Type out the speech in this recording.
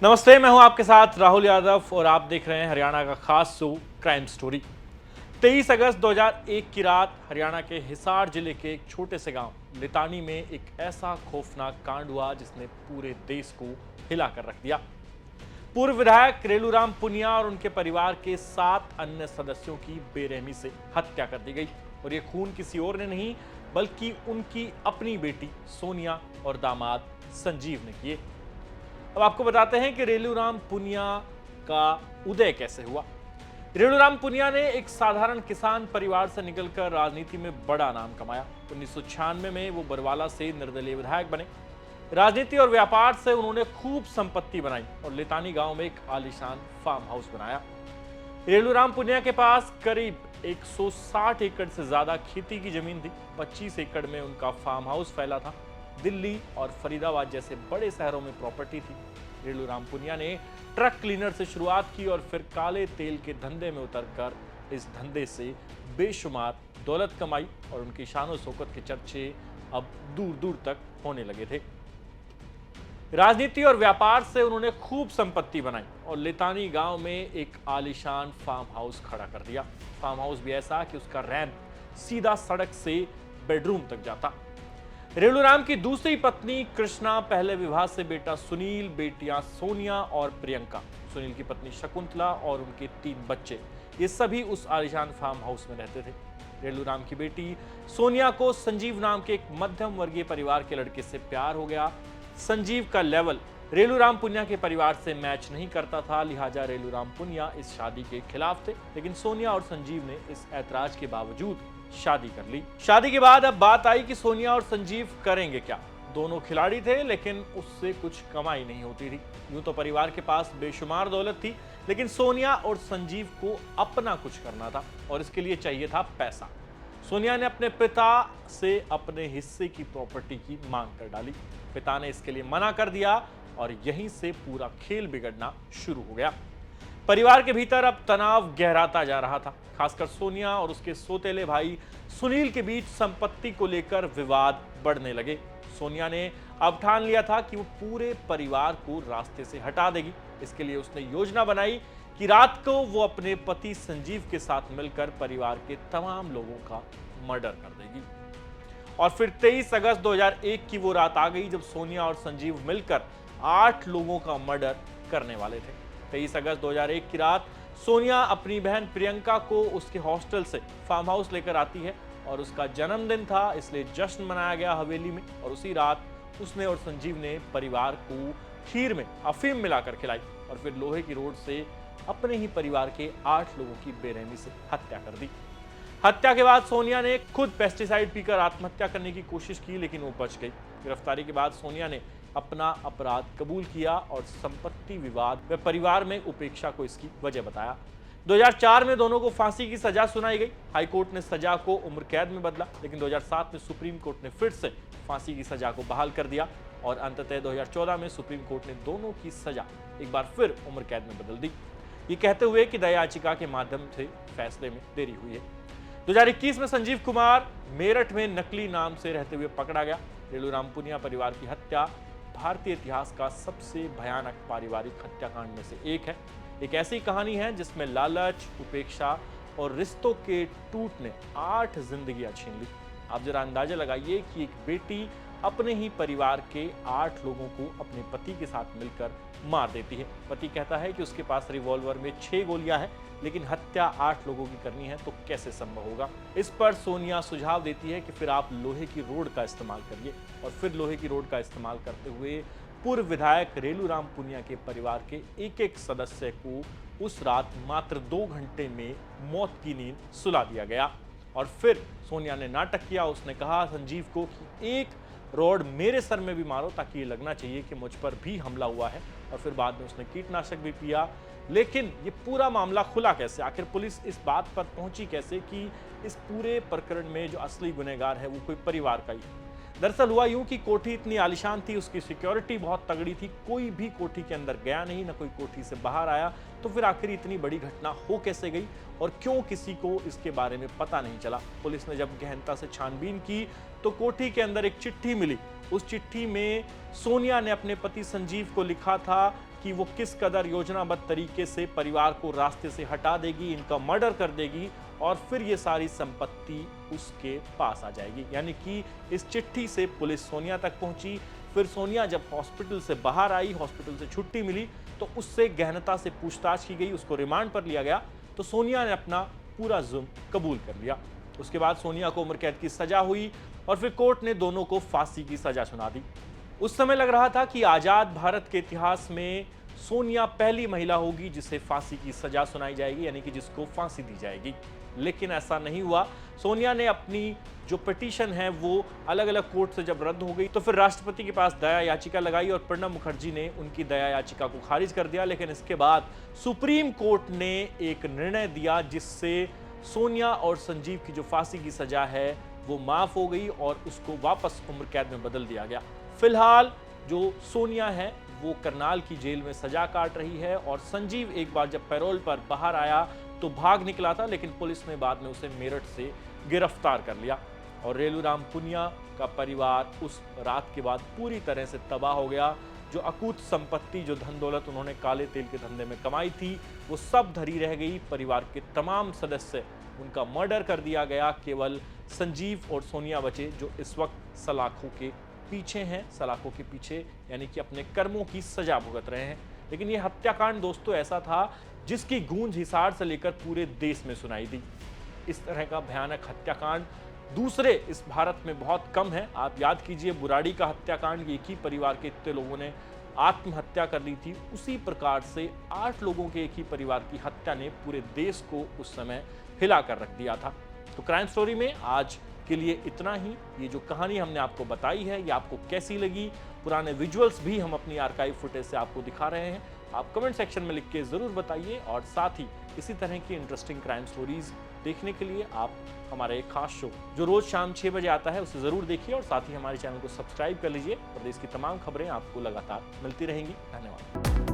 नमस्ते, मैं हूं आपके साथ राहुल यादव और आप देख रहे हैं हरियाणा का खास शो क्राइम स्टोरी। 23 अगस्त 2001 की रात हरियाणा के हिसार जिले के एक छोटे से गांव लितानी में एक ऐसा खौफनाक कांड हुआ जिसने पूरे देश को हिलाकर रख दिया। पूर्व विधायक रेलूराम पुनिया और उनके परिवार के 7 अन्य सदस्यों की बेरहमी से हत्या कर दी गई और ये खून किसी और ने नहीं बल्कि उनकी अपनी बेटी सोनिया और दामाद संजीव ने किए। अब आपको बताते हैं कि रेलूराम पुनिया का उदय कैसे हुआ। रेलूराम पुनिया ने एक साधारण किसान परिवार से निकलकर राजनीति में बड़ा नाम कमाया। 1996 में वो बरवाला से निर्दलीय विधायक बने। राजनीति और व्यापार से उन्होंने खूब संपत्ति बनाई और लितानी गांव में एक आलीशान फार्म हाउस बनाया। रेलूराम पुनिया के पास करीब 160 एकड़ से ज्यादा खेती की जमीन थी। 25 एकड़ में उनका फार्म हाउस फैला था। दिल्ली और फरीदाबाद जैसे बड़े शहरों में प्रॉपर्टी थी। रेलूराम पुनिया ने ट्रक क्लीनर से शुरुआत की और फिर काले तेल के धंधे में उतरकर इस धंधे से बेशुमार दौलत कमाई और उनकी शान और शौकत के चर्चे अब दूर दूर तक होने लगे थे। राजनीति और व्यापार से उन्होंने खूब संपत्ति बनाई और लितानी गांव में एक आलीशान फार्म हाउस खड़ा कर दिया। फार्म हाउस भी ऐसा कि उसका रैंप सीधा सड़क से बेडरूम तक जाता। रेलूराम की दूसरी पत्नी कृष्णा, पहले विवाह से बेटा सुनील, बेटियां सोनिया और प्रियंका, सुनील की पत्नी शकुंतला और उनके 3 बच्चे, ये सभी उस आलीशान फार्म हाउस में रहते थे। रेलूराम की बेटी सोनिया को संजीव नाम के एक मध्यम वर्गीय परिवार के लड़के से प्यार हो गया। संजीव का लेवल रेलूराम पुनिया के परिवार से मैच नहीं करता था, लिहाजा रेलूराम पुनिया इस शादी के खिलाफ थे, लेकिन सोनिया और संजीव ने इस ऐतराज के बावजूद शादी कर ली। शादी के बाद अब बात आई कि सोनिया और संजीव करेंगे क्या। दोनों खिलाड़ी थे लेकिन उससे कुछ कमाई नहीं होती थी। यूं तो परिवार के पास बेशुमार दौलत थी, लेकिन सोनिया और संजीव को अपना कुछ करना था और इसके लिए चाहिए था पैसा। सोनिया ने अपने पिता से अपने हिस्से की प्रॉपर्टी की मांग कर डाली। पिता ने इसके लिए मना कर दिया और यहीं से पूरा खेल बिगड़ना शुरू हो गया। परिवार के भीतर अब तनाव गहराता जा रहा था। खासकर सोनिया और उसके सौतेले भाई सुनील के बीच संपत्ति को लेकर विवाद बढ़ने लगे। सोनिया ने अब ठान लिया था कि वो पूरे परिवार को रास्ते से हटा देगी। इसके लिए उसने योजना बनाई कि रात को वो अपने पति संजीव के साथ मिलकर परिवार के तमाम लोगों का मर्डर कर देगी। और फिर 23 अगस्त 2001 की वो रात आ गई जब सोनिया और संजीव मिलकर 8 लोगों का मर्डर करने वाले थे। 23 अगस्त 2001 की रात सोनिया अपनी बहन प्रियंका को उसके हॉस्टल से फार्म हाउस लेकर आती है और उसका जन्मदिन था, इसलिए जश्न मनाया गया हवेली में। और उसी रात उसने और संजीव ने परिवार को खीर में अफीम मिलाकर खिलाई और फिर लोहे की रोड से अपने ही परिवार के 8 लोगों की बेरहमी से हत्या कर दी। हत्या के बाद सोनिया ने खुद पेस्टिसाइड पीकर आत्महत्या करने की कोशिश की, लेकिन वो बच गई। गिरफ्तारी के बाद सोनिया ने अपना अपराध कबूल किया और संपत्ति विवाद व परिवार में उपेक्षा को इसकी वजह बताया। 2004 में दोनों को फांसी की सजा सुनाई गई। हाईकोर्ट ने सजा को उम्र कैद में बदला, लेकिन 2007 में सुप्रीम कोर्ट ने फिर से फांसी की सजा को बहाल कर दिया और अंततः 2014 में सुप्रीम कोर्ट ने दोनों की सजा एक बार फिर उम्र कैद में बदल दी, ये कहते हुए कि दया याचिका के माध्यम से फैसले में देरी हुई है। 2021 में संजीव कुमार मेरठ में नकली नाम से रहते हुए पकड़ा गया। रेलूराम पुनिया परिवार की हत्या भारतीय इतिहास का सबसे भयानक पारिवारिक हत्याकांड में से एक है। एक ऐसी कहानी है जिसमें लालच, उपेक्षा और रिश्तों के टूट ने 8 जिंदगियां छीन ली। आप जरा अंदाजा लगाइए कि एक बेटी अपने ही परिवार के 8 लोगों को अपने पति के साथ मिलकर मार देती है। पति कहता है कि उसके पास रिवॉल्वर में 6 गोलियां हैं, लेकिन हत्या 8 लोगों की करनी है तो कैसे संभव होगा। इस पर सोनिया सुझाव देती है कि फिर आप लोहे की रोड का इस्तेमाल करिए और फिर लोहे की रोड का इस्तेमाल करते हुए पूर्व विधायक रेलूराम पुनिया के परिवार के एक सदस्य को उस रात मात्र 2 घंटे में मौत की नींद सुला दिया गया। और फिर सोनिया ने नाटक किया। उसने कहा संजीव को कि एक रॉड मेरे सर में भी मारो ताकि ये लगना चाहिए कि मुझ पर भी हमला हुआ है। और फिर बाद में उसने कीटनाशक भी पिया। लेकिन ये पूरा मामला खुला कैसे? आखिर पुलिस इस बात पर पहुंची कैसे कि इस पूरे प्रकरण में जो असली गुनहगार है वो कोई परिवार का ही है? दरअसल हुआ यूं कि कोठी इतनी आलीशान थी, उसकी सिक्योरिटी बहुत तगड़ी थी, कोई भी कोठी के अंदर गया नहीं, ना कोई कोठी से बाहर आया। तो फिर आखिर इतनी बड़ी घटना हो कैसे गई और क्यों किसी को इसके बारे में पता नहीं चला? पुलिस ने जब गहनता से छानबीन की तो कोठी के अंदर एक चिट्ठी मिली। उस चिट्ठी में सोनिया ने अपने पति संजीव को लिखा था कि वो किस कदर योजनाबद्ध तरीके से परिवार को रास्ते से हटा देगी, इनका मर्डर कर देगी और फिर ये सारी संपत्ति उसके पास आ जाएगी। यानी कि इस चिट्ठी से पुलिस सोनिया तक पहुंची। फिर सोनिया जब हॉस्पिटल से बाहर आई, हॉस्पिटल से छुट्टी मिली, तो उससे गहनता से पूछताछ की गई, उसको रिमांड पर लिया गया। तो सोनिया ने अपना पूरा जुर्म कबूल कर लिया। उसके बाद सोनिया को उम्र कैद की सजा हुई और फिर कोर्ट ने दोनों को फांसी की सजा सुना दी। उस समय लग रहा था कि आजाद भारत के इतिहास में सोनिया पहली महिला होगी जिसे फांसी की सजा सुनाई जाएगी, यानी कि जिसको फांसी दी जाएगी। लेकिन ऐसा नहीं हुआ। सोनिया ने अपनी जो पिटीशन है वो अलग अलग कोर्ट से जब रद्द हो गई तो फिर राष्ट्रपति के पास दया याचिका लगाई और प्रणब मुखर्जी ने उनकी दया याचिका को खारिज कर दिया। लेकिन इसके बाद सुप्रीम कोर्ट ने एक निर्णय दिया जिससे सोनिया और संजीव की जो फांसी की सजा है वो माफ हो गई और उसको वापस उम्र कैद में बदल दिया गया। फिलहाल जो सोनिया है वो करनाल की जेल में सजा काट रही है और संजीव एक बार जब पैरोल पर बाहर आया तो भाग निकला था, लेकिन पुलिस ने बाद में उसे मेरठ से गिरफ्तार कर लिया। और रेलूराम पुनिया का परिवार उस रात के बाद पूरी तरह से तबाह हो गया। जो अकूत संपत्ति, जो धन दौलत उन्होंने काले तेल के धंधे में कमाई थी, वो सब धरी रह गई। परिवार के तमाम सदस्य, उनका मर्डर कर दिया गया। केवल संजीव और सोनिया बचे जो इस वक्त सलाखों के पीछे हैं, सलाखों के पीछे यानी कि अपने कर्मों की सजा भुगत रहे हैं। लेकिन ये हत्याकांड दोस्तों ऐसा था जिसकी गूंज हिसार से लेकर पूरे देश में सुनाई दी। इस तरह का भयानक हत्याकांड दूसरे इस भारत में बहुत कम है। आप याद कीजिए बुराड़ी का हत्याकांड, एक ही परिवार के इतने लोगों ने आत्महत्या कर ली थी। उसी प्रकार से 8 लोगों के एक ही परिवार की हत्या ने पूरे देश को उस समय हिला कर रख दिया था। तो क्राइम स्टोरी में आज के लिए इतना ही। ये जो कहानी हमने आपको बताई है ये आपको कैसी लगी, पुराने विजुअल्स भी हम अपनी आर्काइव फुटेज से आपको दिखा रहे हैं, आप कमेंट सेक्शन में लिख के जरूर बताइए। और साथ ही इसी तरह की इंटरेस्टिंग क्राइम स्टोरीज देखने के लिए आप हमारे एक खास शो जो रोज शाम 6 बजे आता है उसे जरूर देखिए और साथ ही हमारे चैनल को सब्सक्राइब कर लीजिए। प्रदेश की तमाम खबरें आपको लगातार मिलती रहेंगी। धन्यवाद।